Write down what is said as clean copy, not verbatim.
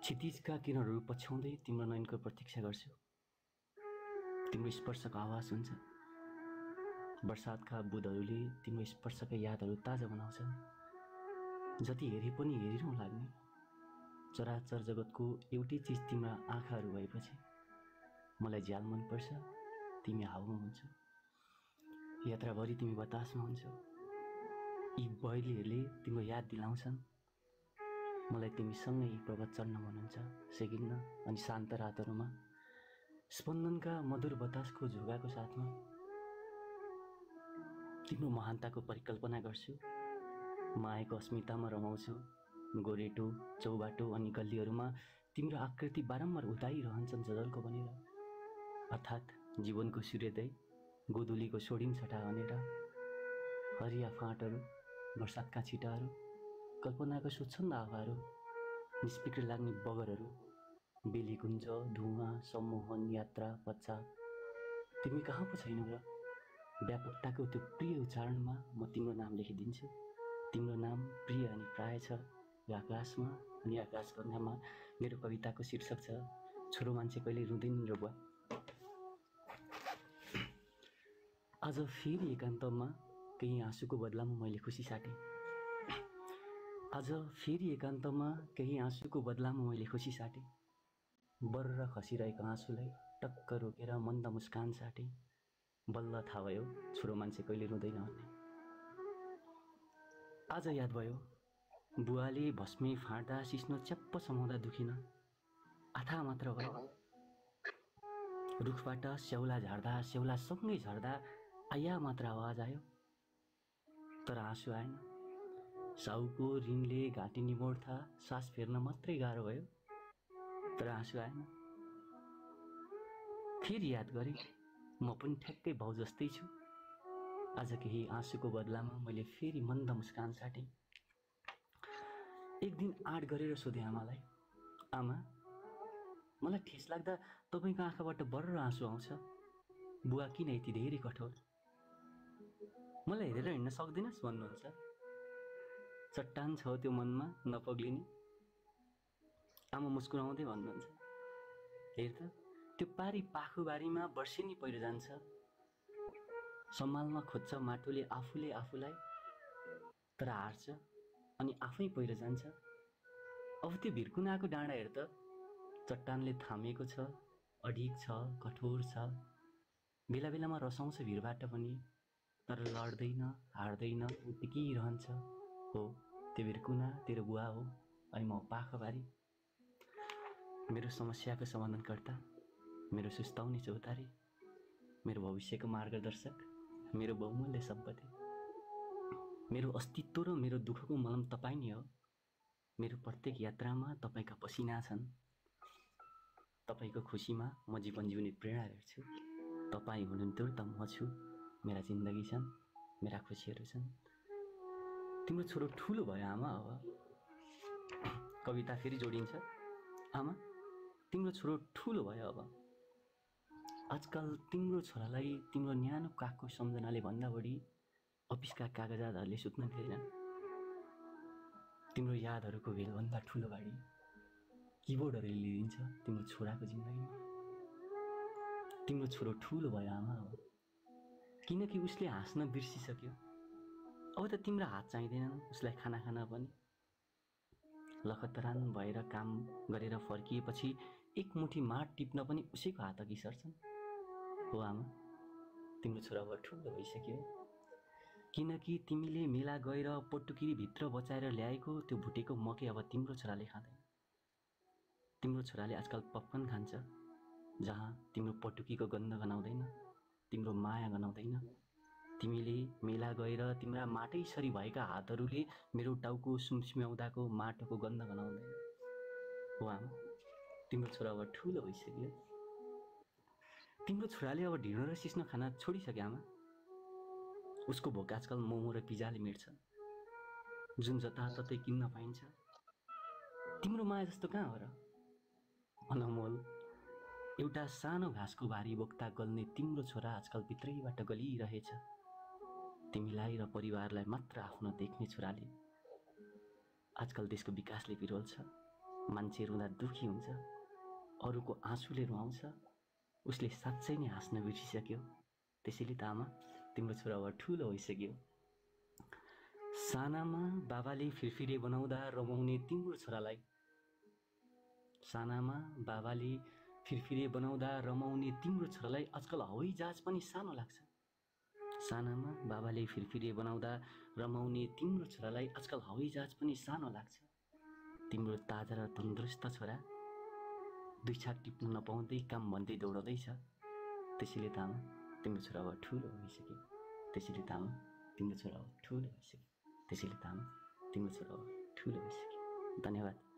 क्षितिजका किरणहरू पछ्याउँदै तिम्रो नयनको प्रतीक्षा गर्छु। तिम्रो स्पर्शको आवाज हुन्छ। बर्सातका बुँदहरूले तिम्रो स्पर्शका यादहरू ताजा बनाउँछन्। जति हेरे पनि हेरिरहँ लाग्ने चराचर जगतको एउटै चिज तिम्रा आँखाहरू भएपछि मलाई झ्याल मनपर्छ। तिमी हावामा हुन्छौ, यात्राभरि तिमी बतासमा हुन्छौ। यी बहिलीहरूले तिम्रो याद दिलाउँछन्। मलाई तिमीसँगै यी पर्वत चढ्न मन हुन्छ, सेकिन्न। अनि शान्त रातहरूमा स्पन्दनका मधुर बतासको झोगाको साथमा तिम्रो महानताको परिकल्पना गर्छु। मायाको अस्मितामा रमाउँछु। गोरेटो, चौबाटो अनि गल्लीहरूमा तिम्रो आकृति बारम्बार उदाइरहन्छन् जजल्को बनेर। अर्थात् जीवनको सूर्योदय, गोधुलीको सोडिङ छटा भनेर। हरिया फाँटहरू, बर्सातका छिटाहरू, कल्पनाको स्वच्छन्द आवाहरू, निष्फिक्र लाग्ने बगरहरू, बेली गुन्ज, धुवाँ, सम्मोहन, यात्रा, पश्चात। तिमी कहाँ पो छैनौ र? व्यापकताको त्यो प्रिय उच्चारणमा म तिम्रो नाम लेखिदिन्छु। तिम्रो नाम प्रिय अनि प्राय छ यो आकाशमा। अनि आकाशगङ्गामा मेरो कविताको शीर्षक छ, छोरो मान्छे कहिले रुँदैन र बुवा। आज फेरि एकान्तमा केही आँसुको बदलामा मैले खुसी साटेँ। आज फेरि एकान्तमा केही आँसुको बदलामा मैले खुसी साटेँ। बर्र खसिरहेको आँसुलाई टक्क रोकेर मन्द मुस्कान साटेँ। बल्ल थाहा भयो छोरो मान्छे कहिले रुँदैन भन्ने। आज याद भयो बुवाले भस्मे फाँड्दा सिस्नो च्याप्प समाउँदा दुखिन। आथा मात्र भयो। रुखबाट स्याउला झार्दा स्याउलासँगै झर्दा आया मात्र आवाज आयो, तर आँसु आएन। साउको ऋणले घाँटी निमोड्था सास फेर्न मात्रै गाह्रो भयो, तर आँसु आएन। फेरि याद गरेँ म पनि ठ्याक्कै भाउ जस्तै छु। आज केही आँसुको बदलामा मैले फेरि मन्द मुस्कान साटेँ। एक दिन आँट गरेर सोधेँ आमालाई, आमा मलाई ठेस लाग्दा तपाईँको आँखाबाट बर्र आँसु आउँछ, बुवा किन यति धेरै कठोर? मलाई हेरेर हिँड्न सक्दिनस् भन्नुहुन्छ। चट्टान छ त्यो मनमा नपग्लिने। आमा मुस्कुराउँदै भन्नुहुन्छ, हेर त त्यो पारी पाखुबारीमा वर्षेनी पहिरो जान्छ, सम्हाल्न खोज्छ माटोले आफूले आफूलाई, तर हार्छ अनि आफै पहिरो जान्छ। अब त्यो भिरकुनाको डाँडा हेर त, चट्टानले थामेको छ, अडिग छ, कठोर छ। बेला बेलामा रसाउँछ भिरबाट पनि, तर लड्दैन, हार्दैन, उतिकिरहन्छ। हो त्यो भिरकुना तेरो बुवा हो अनि म पाखोबारी। मेरो समस्याको समाधानकर्ता, मेरो सुस्ताउने चौतारी, मेरो भविष्यको मार्गदर्शक, मेरो बहुमूल्य सम्पत्ति। मेरो अस्तित्व र मेरो दुःखको मलम तपाईँ नै हो। मेरो प्रत्येक यात्रामा तपाईँका पसिना छन्। तपाईँको खुसीमा म जीवन जिउने प्रेरणा हेर्छु। तपाईँ हुनुहुन्थ्यो त म छु। मेरा जिन्दगी छन्, मेरा खुसीहरू छन्। तिम्रो छोरो ठुलो भयो आमा। अब कविता फेरि जोडिन्छ। आमा तिम्रो छोरो ठुलो भयो अब। आजकल तिम्रो छोरालाई तिम्रो न्यानो काखको सम्झनाले भन्दा बढी अफिसका कागजातहरूले सुत्न दिँदैन। तिम्रो यादहरूको भेलभन्दा ठुलो गाडी किबोर्डहरूले लिइदिन्छ तिम्रो छोराको जिन्दगीमा। तिम्रो छोरो ठुलो भयो आमा अब, किनकि उसले हाँस्न बिर्सिसक्यो। अब त तिम्रो हात चाहिँदैनन् उसलाई खाना खान पनि। लखतरान भएर काम गरेर फर्किएपछि एक मुठी माड टिप्न पनि उसैको हात अघि सर्छन्। हो आमा, तिम्रो छोरा अब ठुलो भइसक्यो, किनकि तिमीले मेला गएर पटुकी भित्र बचाएर ल्याएको त्यो भुटेको मकै अब तिम्रो छोराले खाँदैन। तिम्रो छोराले आजकल पपकर्न खान्छ, जहाँ तिम्रो पटुकीको गन्ध गनाउँदैन, तिम्रो माया गनाउँदैन। तिमीले मेला गएर तिम्रा माटैसरी भएका हातहरूले मेरो टाउको सुमसुम्याउँदाको माटोको गन्ध गनाउँदैन। हो आमा, तिम्रो छोरा अब ठुलो भइसक्यो। तिम्रो छोराले अब ढिँडो र सिस्नो खाना छोडिसक्यो आमा। उसको भोक आजकल मोमो र पिज्जाले मेट्छ, जुन जताततै किन्न पाइन्छ। तिम्रो माया जस्तो कहाँ हो र? अनमोल एउटा सानो घाँसको भारी बोक्दा गल्ने तिम्रो छोरा आजकल भित्रैबाट गलिरहेछ। तिमीलाई र परिवारलाई मात्र आफ्नो देख्ने छोराले आजकल देशको विकासले पिरोल्छ। मान्छे रुँदा दुखी हुन्छ, अरूको आँसुले रुवाउँछ, उसले साँच्चै नै हाँस्न बिर्सिसक्यो। त्यसैले त आमा तिम्रो छोरा अब ठुलो भइसक्यो। सानामा बाबाले फिरफिरे बनाउँदा रमाउने तिम्रो छोरालाई, सानामा बाबाले फिरफिरे बनाउँदा रमाउने तिम्रो छोरालाई आजकल हवाई जहाज पनि सानो लाग्छ। सानामा बाबाले फिरफिरे बनाउँदा रमाउने तिम्रो छोरालाई आजकल हवाई जहाज पनि सानो लाग्छ। तिम्रो ताजा र तन्दुरुस्त छोरा दुई छाक टिप्न नपाउँदै काम भन्दै दौडाउँदैछ। त्यसैले त आमा तिम्रो छोरा अब ठुलो भइसक्यो। त्यसैले त आमा तिम्रो छोरा अब ठुलो भइसक्यो। त्यसैले त आमा तिम्रो छोरा अब ठुलो भइसक्यो। धन्यवाद।